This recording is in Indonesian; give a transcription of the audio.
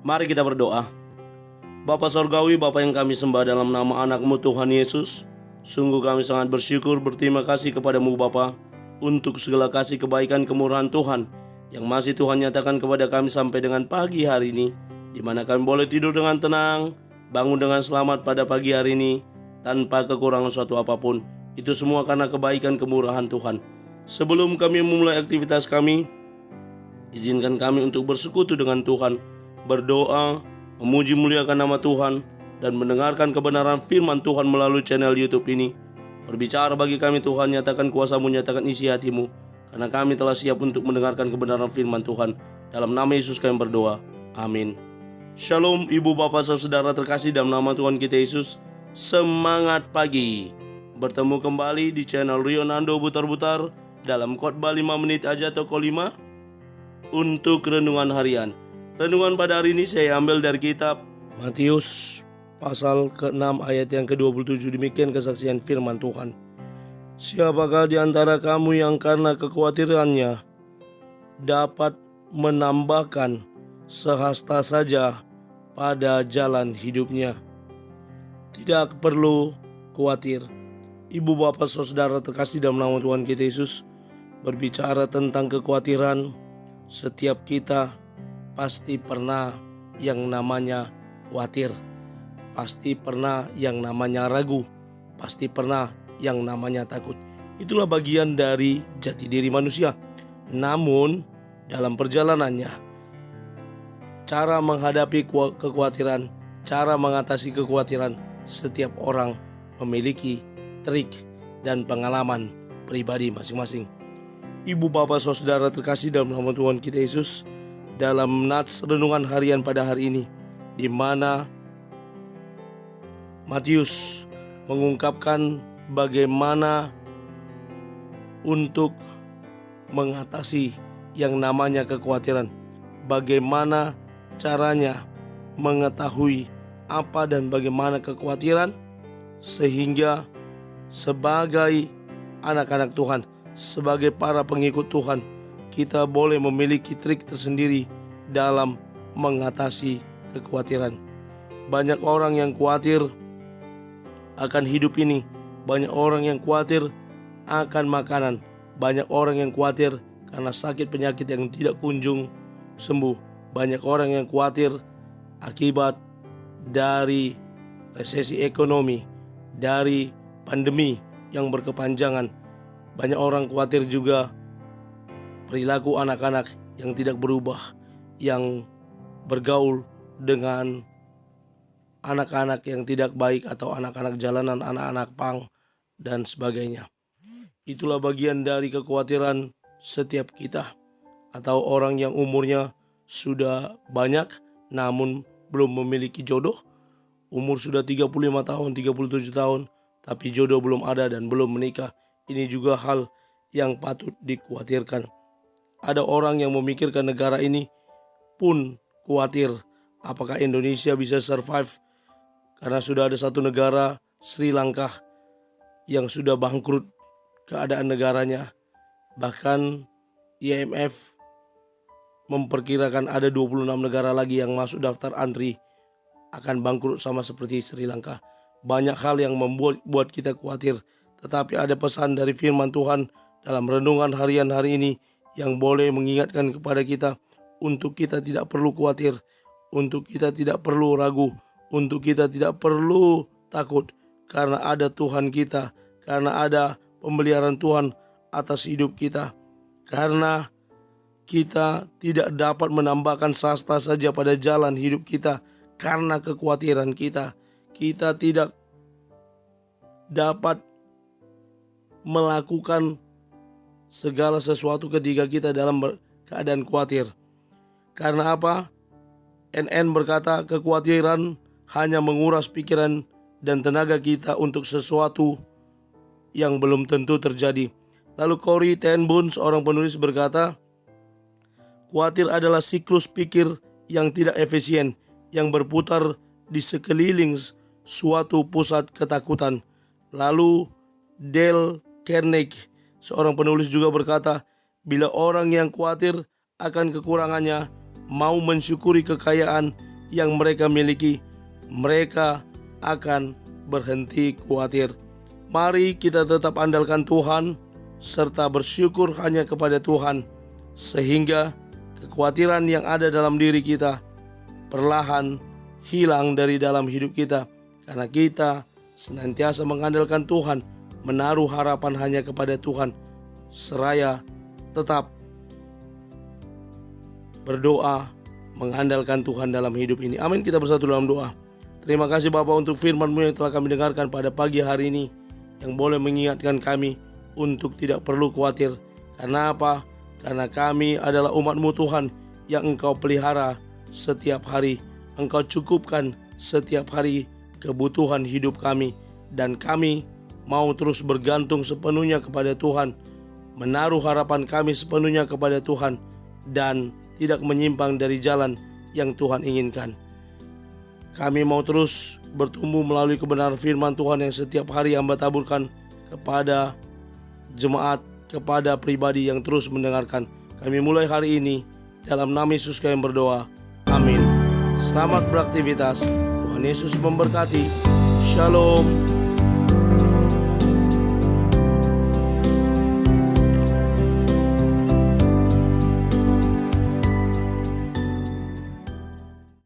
Mari kita berdoa. Bapa Sorgawi, Bapa yang kami sembah dalam nama anak-Mu Tuhan Yesus, sungguh kami sangat bersyukur, berterima kasih kepadamu Bapa untuk segala kasih kebaikan kemurahan Tuhan yang masih Tuhan nyatakan kepada kami sampai dengan pagi hari ini, di mana kami boleh tidur dengan tenang, bangun dengan selamat pada pagi hari ini tanpa kekurangan suatu apapun. Itu semua karena kebaikan kemurahan Tuhan. Sebelum kami memulai aktivitas kami, izinkan kami untuk bersekutu dengan Tuhan, berdoa, memuji muliakan nama Tuhan, dan mendengarkan kebenaran firman Tuhan melalui channel YouTube ini. Berbicara bagi kami Tuhan, nyatakan kuasa-Mu, nyatakan isi hati-Mu, karena kami telah siap untuk mendengarkan kebenaran firman Tuhan. Dalam nama Yesus kami berdoa, amin. Shalom ibu bapak saudara terkasih dalam nama Tuhan kita Yesus. Semangat pagi. Bertemu kembali di channel Rionando Butar-Butar dalam khotbah 5 menit aja toko 5 untuk renungan harian. Renungan pada hari ini saya ambil dari kitab Matius pasal ke-6 ayat yang ke-27. Demikian kesaksian firman Tuhan. Siapakah di antara kamu yang karena kekhawatirannya dapat menambahkan sehasta saja pada jalan hidupnya? Tidak perlu khawatir. Ibu bapak saudara terkasih dalam nama Tuhan kita Yesus, berbicara tentang kekhawatiran, setiap kita pasti pernah yang namanya khawatir, pasti pernah yang namanya ragu, pasti pernah yang namanya takut. Itulah bagian dari jati diri manusia. Namun dalam perjalanannya, cara menghadapi kekhawatiran, cara mengatasi kekhawatiran, setiap orang memiliki trik dan pengalaman pribadi masing-masing. Ibu bapak saudara terkasih dalam nama Tuhan kita Yesus, dalam nats renungan harian pada hari ini, di mana Matius mengungkapkan bagaimana untuk mengatasi yang namanya kekhawatiran, bagaimana caranya mengetahui apa dan bagaimana kekhawatiran, sehingga sebagai anak-anak Tuhan, sebagai para pengikut Tuhan, kita boleh memiliki trik tersendiri dalam mengatasi kekhawatiran. Banyak orang yang khawatir akan hidup ini, banyak orang yang khawatir akan makanan, banyak orang yang khawatir karena sakit penyakit yang tidak kunjung sembuh, banyak orang yang khawatir akibat dari resesi ekonomi, dari pandemi yang berkepanjangan. Banyak orang khawatir juga perilaku anak-anak yang tidak berubah, yang bergaul dengan anak-anak yang tidak baik atau anak-anak jalanan, anak-anak pang, dan sebagainya. Itulah bagian dari kekhawatiran setiap kita, atau orang yang umurnya sudah banyak namun belum memiliki jodoh. Umur sudah 35 tahun, 37 tahun, tapi jodoh belum ada dan belum menikah. Ini juga hal yang patut dikhawatirkan. Ada orang yang memikirkan negara ini pun khawatir apakah Indonesia bisa survive, karena sudah ada satu negara, Sri Lanka, yang sudah bangkrut keadaan negaranya. Bahkan IMF memperkirakan ada 26 negara lagi yang masuk daftar antri akan bangkrut sama seperti Sri Lanka. Banyak hal yang membuat kita khawatir, tetapi ada pesan dari firman Tuhan dalam renungan harian hari ini yang boleh mengingatkan kepada kita untuk kita tidak perlu khawatir, untuk kita tidak perlu ragu, untuk kita tidak perlu takut, karena ada Tuhan kita, karena ada pemeliharaan Tuhan atas hidup kita, karena kita tidak dapat menambahkan sasta saja pada jalan hidup kita karena kekhawatiran kita. Kita tidak dapat melakukan segala sesuatu ketika kita dalam keadaan khawatir. Karena apa? NN berkata kekhawatiran hanya menguras pikiran dan tenaga kita untuk sesuatu yang belum tentu terjadi. Lalu Corrie ten Boom, seorang penulis, berkata, khawatir adalah siklus pikir yang tidak efisien, yang berputar di sekeliling suatu pusat ketakutan. Lalu Dale Carnegie, seorang penulis, juga berkata, bila orang yang khawatir akan kekurangannya mau mensyukuri kekayaan yang mereka miliki, mereka akan berhenti khawatir. Mari kita tetap andalkan Tuhan serta bersyukur hanya kepada Tuhan, sehingga kekhawatiran yang ada dalam diri kita perlahan hilang dari dalam hidup kita, karena kita senantiasa mengandalkan Tuhan, menaruh harapan hanya kepada Tuhan, seraya tetap berdoa mengandalkan Tuhan dalam hidup ini. Amin. Kita bersatu dalam doa. Terima kasih Bapa untuk firman-Mu yang telah kami dengarkan pada pagi hari ini, yang boleh mengingatkan kami untuk tidak perlu khawatir. Karena apa? Karena kami adalah umat-Mu Tuhan yang Engkau pelihara setiap hari. Engkau cukupkan setiap hari kebutuhan hidup kami, dan kami mau terus bergantung sepenuhnya kepada Tuhan, menaruh harapan kami sepenuhnya kepada Tuhan, dan tidak menyimpang dari jalan yang Tuhan inginkan. Kami mau terus bertumbuh melalui kebenaran firman Tuhan yang setiap hari Hamba taburkan kepada jemaat, kepada pribadi yang terus mendengarkan. Kami mulai hari ini dalam nama Yesus kami berdoa. Amin. Selamat beraktivitas. Tuhan Yesus memberkati. Shalom.